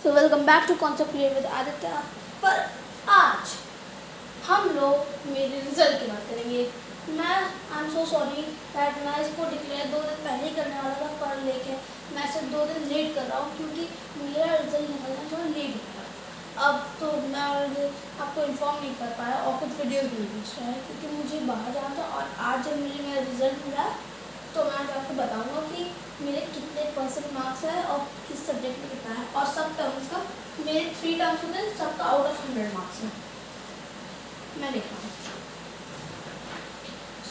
So welcome back to concept create with Aditya. पर आज हम लोग मेरे रिजल्ट की बात करेंगे। I am so sorry that मैं इसको डिक्लेयर 2 दिन पहले ही करने वाला था, पर लेके मैं सिर्फ 2 दिन लेट कर रहा हूँ क्योंकि मेरा रिजल्ट निकलना थोड़ा लेट हो गया। अब तो मैं आपको इन्फॉर्म नहीं कर पाया और कुछ वीडियोज़ भी नहीं भेज रहा है क्योंकि मुझे बाहर जाना था। और आज जब मुझे मेरा रिजल्ट मिला तो मैं आज आपको बताऊँगा कि मेरे कितने % मार्क्स है और किस सब्जेक्ट में कितना है। और सब टर्म्स का मेरे 3 टर्म्स होते हैं, सबका आउट ऑफ 100 मार्क्स है। मैं लिख रहा हूँ।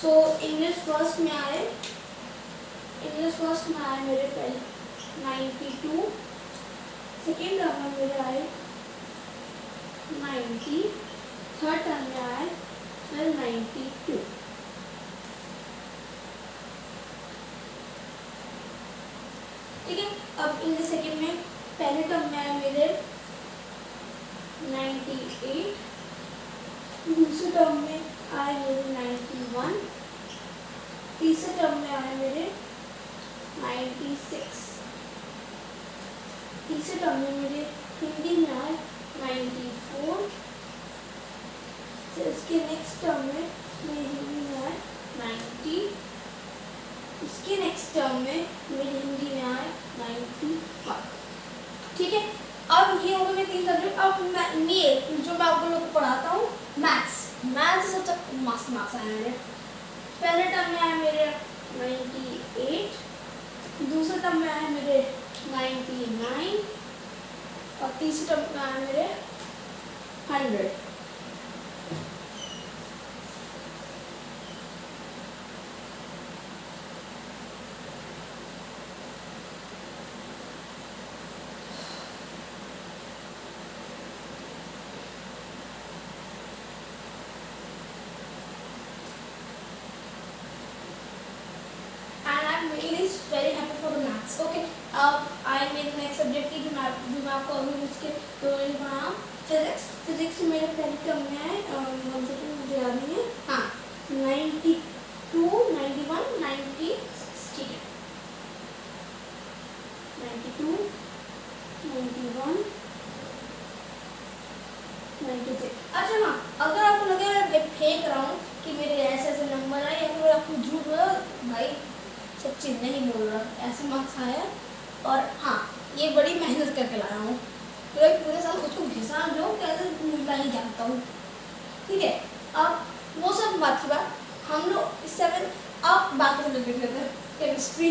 सो इंग्लिश फर्स्ट में आए मेरे पहले 92, सेकेंड टर्म में मेरे आए 90, थर्ड टर्म में आए फिर 92। ठीक है। अब इंग्लिश सेकेंड में पहले टर्म में आए मेरे 98, दूसरे टर्म में आए मेरे 91, तीसरे टर्म में आए मेरे 96, तीसरे टर्म में मेरे हिंदी में आए 94, फिर उसके नेक्स्ट टर्म में मेरे हिंदी में आए 90, उसके नेक्स्ट टर्म में मेरे हिंदी में आए 95। ठीक है। अब ये हो गए मेरे 3 सब्जेक्ट। अब ये जो मैं आप लोगों को पढ़ाता हूँ मैथ्स सबसे मस्त मार्क्स आए मेरे। पहले टर्म में आए मेरे 98, दूसरे टर्म में आए मेरे 99 और तीसरे टर्म में आए मेरे 100। Very happy for the maths. Okay. अब I मेरे next subject की जो मैं आपको अभी उसके तो पढ़ा फिजिक्स मेरे पहले टर्म में आए मुझे याद नहीं है। हाँ 92, 91, 90, 60, 92, 91, 96। अच्छा हाँ, अगर आपको लगे मैं फेंक रहा हूँ कि मेरे ऐसे नंबर आए या फिर आपको झूठ बोला, भाई सच्ची नहीं बोल रहा, ऐसे मार्क्स आया। और हाँ, ये बड़ी मेहनत करके लाया हूँ, तो एक पूरे साल खुद को घिसा जो कैसे मिलता ही जानता हूँ। ठीक है। अब वो सब बात की बात, हम लोग इससे अब बाकी सब देख लेते हैं। केमिस्ट्री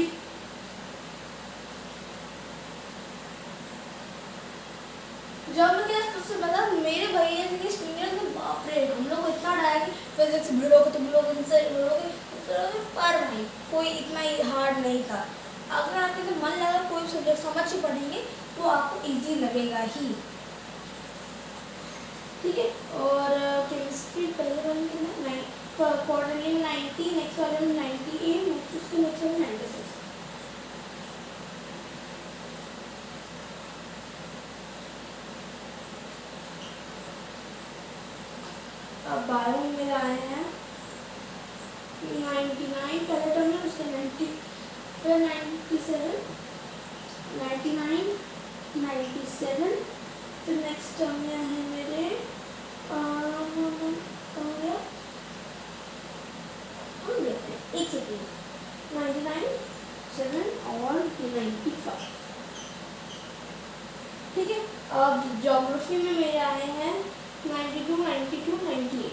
जब मैं क्या सबसे बता मेरे भैया के सीनियर ने बाप रे हम लोग को इतना डाया कि फिजिक्स भिड़ोगे तो भिड़ोगे, इनसे भिड़ोगे, पर भाई कोई इतना ही हार्ड नहीं था। अगर आपके तो मन लगा कोई सब्जेक्ट समझ के पढ़ेंगे तो आपको इजी लगेगा ही। ठीक है। और केमिस्ट्री पहले वाले में क्वार्टरली 90, नेक्स्ट वाले में 98, नेक्स्ट उसके नेक्स्ट वाले 96। अब 12 में मेरे आए हैं 99 पहले टर्म में, उसके 90, फिर 97, 99, 97, फिर नेक्स्ट टर्म में है मेरे एक सेकेंड 99, 7 और 95। ठीक है। अब ज्योग्राफी में मेरे आए हैं 92, 92, 98।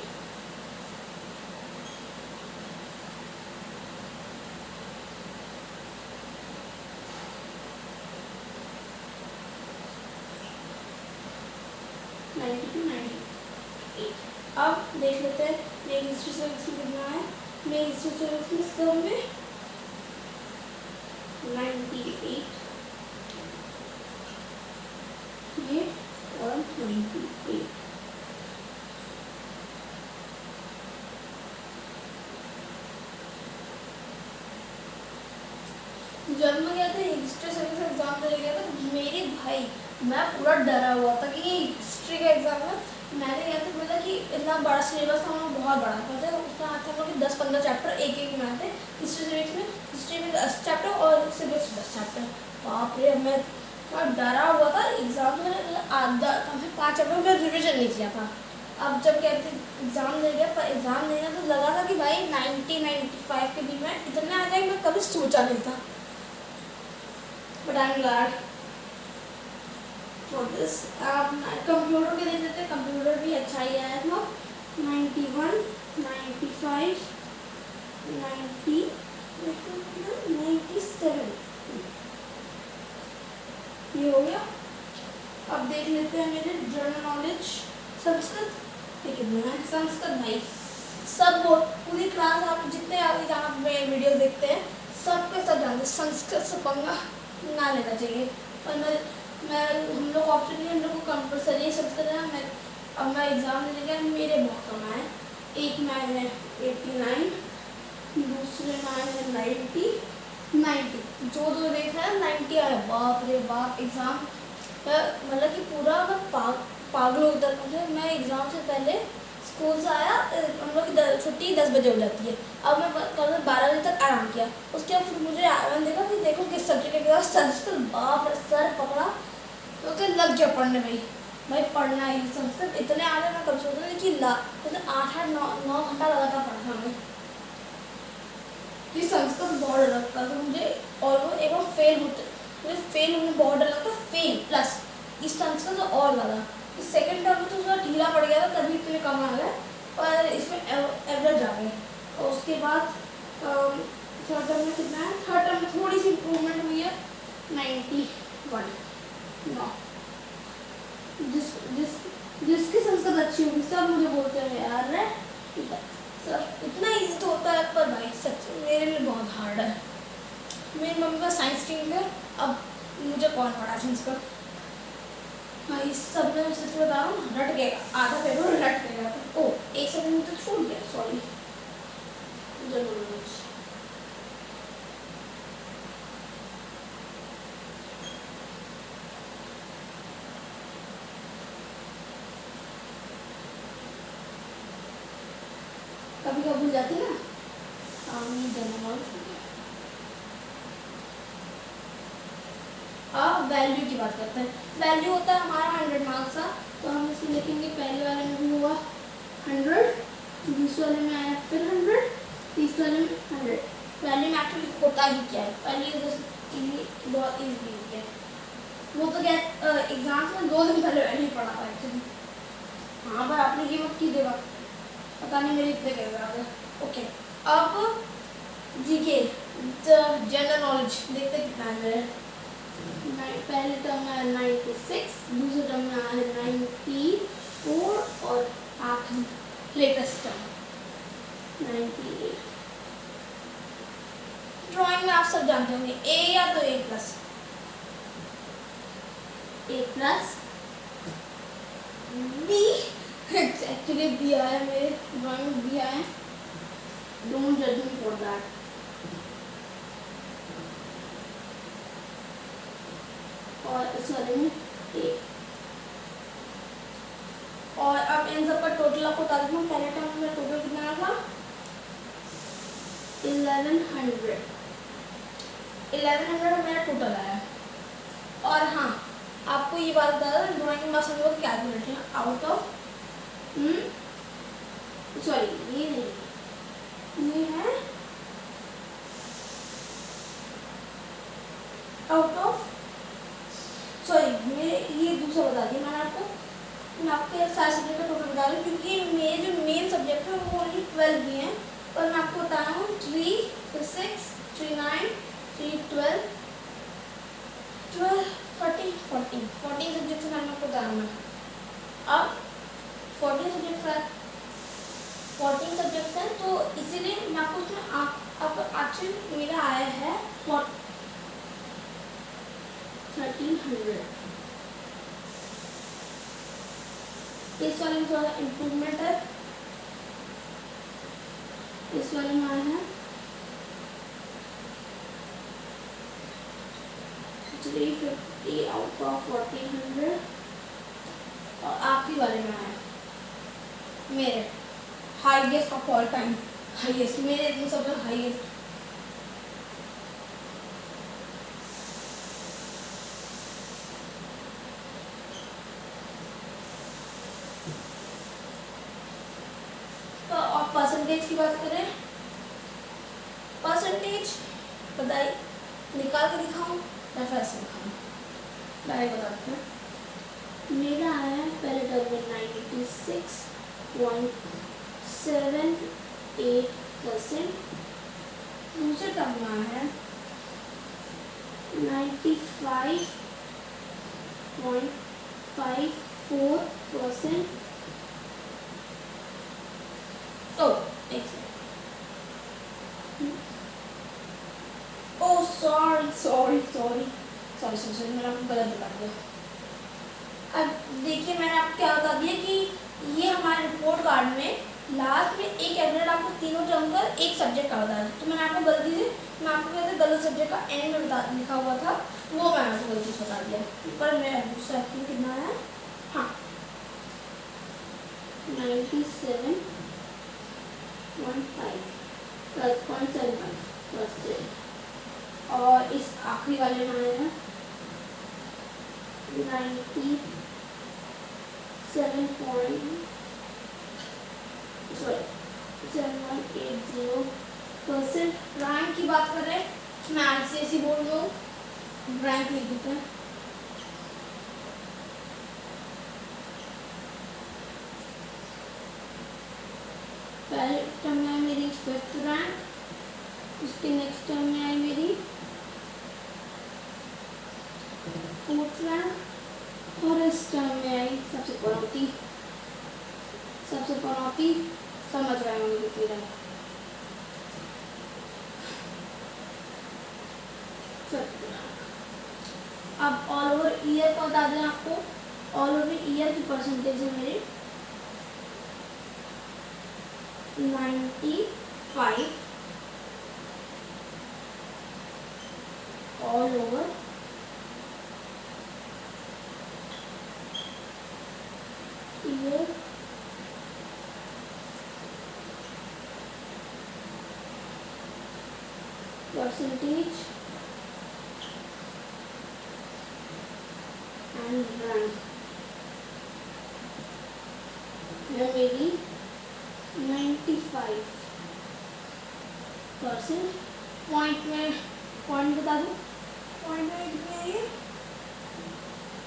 अब देख लेते हैं मेरी हिस्ट्री सर्विस में कितना है। मेरी हिस्ट्री सर्विस में सब में 98 ये और 98। जब मैं गया था हिस्ट्री सर्विस एग्जाम देने गया था मेरे भाई, मैं पूरा डरा हुआ था कि ये हिस्ट्री का एग्जाम है। मैंने गया था बोला कि इतना बड़ा सिलेबस था, हमें बहुत बड़ा था, उसका हाथ था कि 10-15 चैप्टर एक में आते। हिस्ट्री में 10 चैप्टर और सिविक्स 10 चैप्टर। बाप रे, मैं थोड़ा डरा हुआ था। एग्जाम में आधा कम से 5 चैप्टर में रिविजन नहीं किया था। अब जब कहते एग्ज़ाम दे गया, पर एग्ज़ाम देना तो लगा था कि भाई 90-95 के बीच में इतना आ जाएगा, मैं कभी सोचा नहीं था। But I am glad for this. आप कंप्यूटर के देख लेते हैं, कंप्यूटर भी अच्छा ही आया था। 91, 95, 90, 97 ये हो गया। अब देख लेते हैं मेरे जनरल नॉलेज संस्कृत। देखिए संस्कृत भाई सब पूरी क्लास आप जितने आगे जहाँ पे वीडियो देखते हैं सबके सब जानते हैं, संस्कृत से पंगा ना लेना चाहिए। पर मैं हम लोग ऑप्शन नहीं, हम लोग को कंपलसरी संस्कृत है। अब मैं एग्ज़ाम देने गया, मेरे बहुत कम आए। एक में आए हैं 89, दूसरे में आए हैं 90, जो दो देखा है 90 आए। बाप रे बाप, एग्ज़ाम मतलब कि पूरा मैं पागलों की तरह थे। मैं एग्ज़ाम से पहले स्कूल से आया, हम लोग की छुट्टी 10 बजे हो जाती है। अब मैं कल 12 बजे तक आराम किया। उसके बाद फिर मुझे मैंने देखा कि देखो किस सब्जेक्ट के बाद संस्कृत, बाप रे सर पकड़ा तो लग गया पढ़ने में। भाई पढ़ना ही संस्कृत इतने आ रहे, मैं कब सोचा नहीं कि मतलब 8-9 घंटा लगातार पढ़ा हमें कि संस्कृत बहुत डर लगता था मुझे। और वो एक बार फेल होने बहुत डर लगता, फेल प्लस इस संस्कृत तो और ज़्यादा। इस सेकेंड टर्म में तो थोड़ा ढीला पड़ गया था, तभी इतने कम आ गए, और इसमें एवरेज आ गए। और उसके बाद थर्ड टर्म में कितना है, थर्ड टर्म में थोड़ी सी इम्प्रूवमेंट हुई है, 91। जिसकी संस्कृत अच्छी होगी सब मुझे बोलते हैं यार रे सर इतना इजी तो होता है, पर भाई सच मेरे लिए बहुत हार्ड है। मेरी मम्मी का साइंस स्ट्रीम है, अब मुझे कौन पढ़ा संस्कृत भाई। सब में सच बता रहा हूँ, रट गया आधा पेपर, रट गया। ओ एक सेकंड में तो छूट गया, सॉरी। कभी कभी भूल जाती ना। अब वैल्यू की बात करते हैं। वैल्यू होता है हमारा 100 मार्क्स का, तो हम इसमें लिखेंगे पहले वाले में भी हुआ 100, दूसरे वाले में आया फिर 100, तीसरे वाले में 100। वैल्यू में एक्चुअली होता ही क्या है, पहले बहुत ईजी है वो तो क्या एग्जाम्स में 2 दिन पहले वैल्यू पढ़ा था एक्चुअली। हाँ पर आपने ये मत कीजिएगा, पता नहीं मेरे इतने गए थे। ओके अब जीके जनरल नॉलेज देखते कितना है मेरे। पहले टर्म में 96, दूसरे टर्म में आया है 94 और आखिरी लेटेस्ट टर्म 98। ड्राइंग में आप सब जानते होंगे ए या तो ए प्लस बी। एक्चुअली बी आया मेरे ड्राइंग में, बी आया। डोंट जज मी फॉर दैट। और इस वाले में ए। और अब इन सब का टोटल आपको बता देता हूँ। पहले टर्म में टोटल कितना था 1100 मेरा टोटल आया। और हाँ आपको ये बात बता दें, ड्राइंग में हम लोग कैलकुलेशन आउट ऑफ सॉरी ये नहीं, ये है आउट ऑफ सॉरी ये दूसरा बता दिया मैंने आपको। मैं आपके सारे सब्जेक्ट का टोटल बता रही हूँ, क्योंकि मेरे जो मेन सब्जेक्ट है वो ओनली 12 भी हैं, पर मैं आपको बता रहा हूँ 3, 6, 3, 9, 3, 12, 14 सब्जेक्ट से मैंने आपको बता रहा हूँ। अब 14 सब्जेक्ट हैं, तो इसीलिए मैं आपको उसमें आपको एक्चुअली मेरा आया है 1300। इस वाले में थोड़ा इम्प्रूवमेंट है, इस वाले में आया है 350 आउट ऑफ 1400। और आखिरी वाले में आया मेरे highest of all time, highest मेरे इतने सब हाईएस्ट 1350 परसेंटेज की बात करें, परसेंटेज बताइए, निकाल के दिखाऊं या फिर ऐसे दिखाऊं? डायरेक्ट बताते हैं। मेरा है पहले टर्म में 96.78%, दूसरे टर्म में आया है 95.54%। ओ एक सेकंड, ओ सॉरी मैंने आपको गलत बता दिया। अब देखिए मैंने आपको क्या बता दिया कि ये हमारे रिपोर्ट कार्ड में लास्ट में एक कैबिनेट आपको तीनों टर्म का एक सब्जेक्ट का बता दिया, तो मैंने आपको गलती से मैं आपको कहते गलत सब्जेक्ट का एंड में बता लिखा हुआ था, वो मैंने आपको गलती से बता दिया। पर मेरा दूसरा कितना है, हाँ 97.5%, और इस आखिरी वाले में आया 7.80%। रैंक की बात करें, मैं ICSE बोर्ड में हूँ, रैंक लिख देते हैं। पहले टर्म में आई मेरी 5th रैंक, उसके नेक्स्ट टर्म में आई मेरी 4th रैंक, और इस टर्म में आई सबसे पनौती समझ रहे होंगे कितनी रैंक। अब ऑल ओवर ईयर को बता दें आपको, ऑल ओवर ईयर की परसेंटेज है मेरी 95 all over year percentage and rank है मेरी 95%। पॉइंट में पॉइंट बता दूँ, पॉइंट में कितनी है ये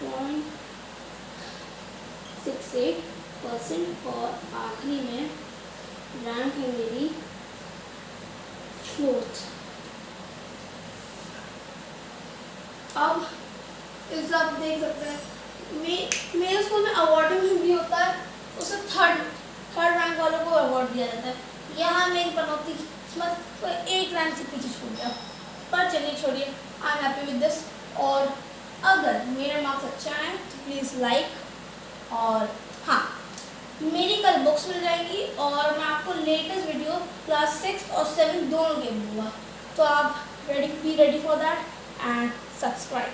0.68%, और आखिरी में रैंक है मेरी 4th। अब इस आप देख सकते हैं मेरे स्कूल में अवार्डिंग भी होता है, उसे थर्ड रैंक वालों को अवार्ड दिया जाता है। यहाँ मेरी पनौती बस एक रैंक से पीछे छूट गया, पर चलिए छोड़िए, I am happy with this. और अगर मेरे मार्क्स अच्छा आए तो प्लीज़ लाइक, और हाँ मेरी कल बुक्स मिल जाएंगी, और मैं आपको लेटेस्ट वीडियो क्लास 6 और 7 दोनों के दूँगा, तो आप be ready for that and subscribe.